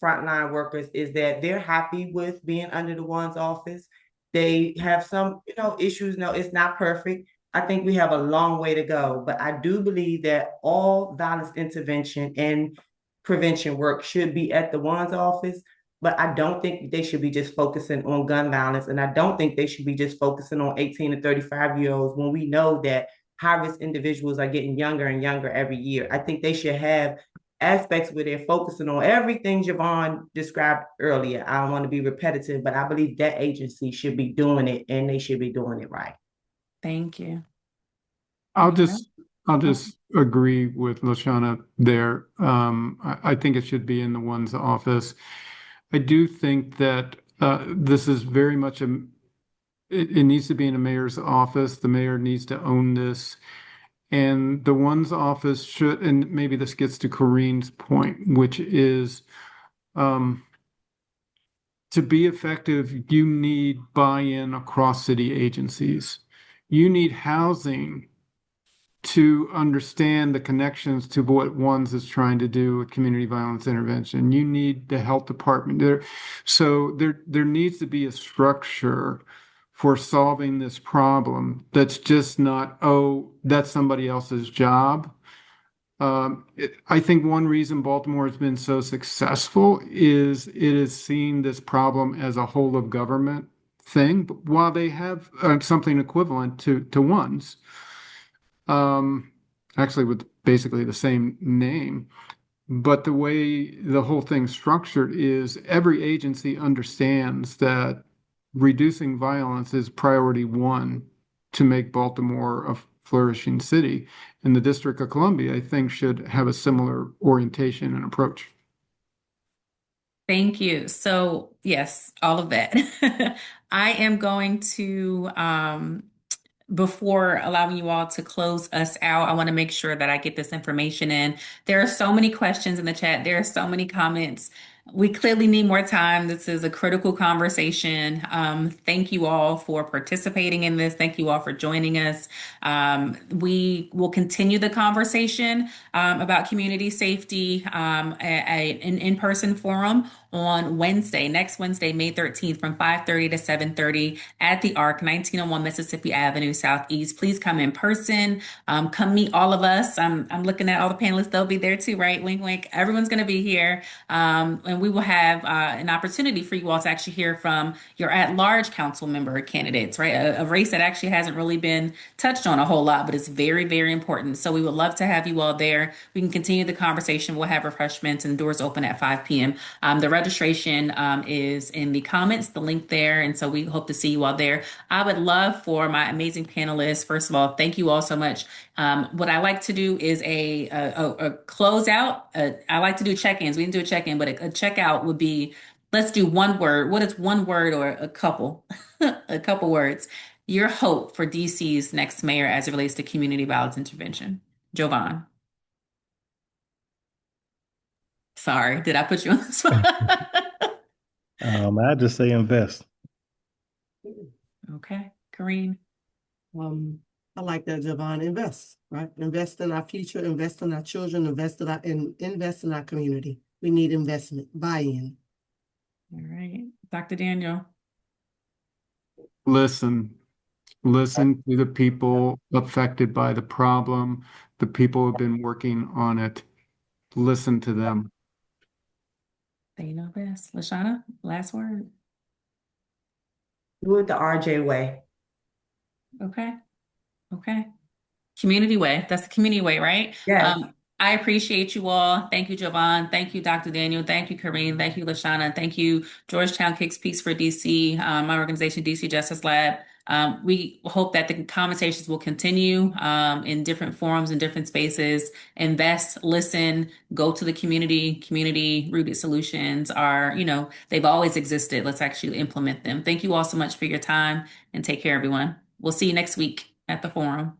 Speaker 5: frontline workers is that they're happy with being under the one's office. They have some, issues. No, it's not perfect. I think we have a long way to go, but I do believe that all violence intervention and prevention work should be at the one's office. But I don't think they should be just focusing on gun violence. And I don't think they should be just focusing on 18 to 35-year-olds when we know that high-risk individuals are getting younger and younger every year. I think they should have aspects where they're focusing on everything Javon described earlier. I don't want to be repetitive, but I believe that agency should be doing it, and they should be doing it right.
Speaker 1: Thank you.
Speaker 4: I'll just agree with Lashana there. I think it should be in the one's office. I do think that this is very much it needs to be in a mayor's office. The mayor needs to own this. And the one's office should, and maybe this gets to Corrine's point, which is to be effective, you need buy-in across city agencies. You need housing to understand the connections to what one's is trying to do with community violence intervention. You need the health department there. So there needs to be a structure for solving this problem that's just not, oh, that's somebody else's job. I think one reason Baltimore has been so successful is it has seen this problem as a whole of government thing, but while they have something equivalent to one's, actually with basically the same name. But the way the whole thing's structured is every agency understands that reducing violence is priority one to make Baltimore a flourishing city. And the District of Columbia, I think, should have a similar orientation and approach.
Speaker 1: Thank you. So, yes, all of that. I am going to before allowing you all to close us out, I want to make sure that I get this information in. There are so many questions in the chat. There are so many comments. We clearly need more time. This is a critical conversation. Thank you all for participating in this. Thank you all for joining us. We will continue the conversation about community safety an in-person forum on Wednesday, next Wednesday, May 13th from 5:30 to 7:30 at the ARC, 1901 Mississippi Avenue Southeast. Please come in person. Come meet all of us. I'm looking at all the panelists. They'll be there too, right? Wink, wink. Everyone's going to be here. And we will have an opportunity for you all to actually hear from your at-large council member candidates, right? A race that actually hasn't really been touched on a whole lot, but it's very, very important. So we would love to have you all there. We can continue the conversation. We'll have refreshments and doors open at 5 p.m. The registration is in the comments, the link there. And so we hope to see you all there. I would love for my amazing panelists, first of all, thank you all so much. What I like to do is a closeout. I like to do check-ins. We didn't do a check-in, but a checkout would be, let's do one word. What is one word or a couple? A couple words. Your hope for DC's next mayor as it relates to community violence intervention. Jovan. Sorry, did I put you on the spot?
Speaker 2: I just say invest.
Speaker 1: Okay, Karine.
Speaker 3: I like that, Javon. Invest, right? Invest in our future, invest in our children, invest in our community. We need investment, buy-in.
Speaker 1: All right, Dr. Daniel.
Speaker 4: Listen to the people affected by the problem, the people who have been working on it. Listen to them.
Speaker 1: They know best. Lashana, last word.
Speaker 5: Do it the RJ way.
Speaker 1: Okay. Community way. That's the community way, right?
Speaker 5: Yes.
Speaker 1: I appreciate you all. Thank you, Jovan. Thank you, Dr. Daniel. Thank you, Karine. Thank you, Lashana. Thank you, Georgetown Kicks Peace for DC, my organization, DC Justice Lab. We hope that the conversations will continue in different forums and different spaces. Invest, listen, go to the community. Community-rooted solutions are, they've always existed. Let's actually implement them. Thank you all so much for your time, and take care, everyone. we'll see you next week at the forum.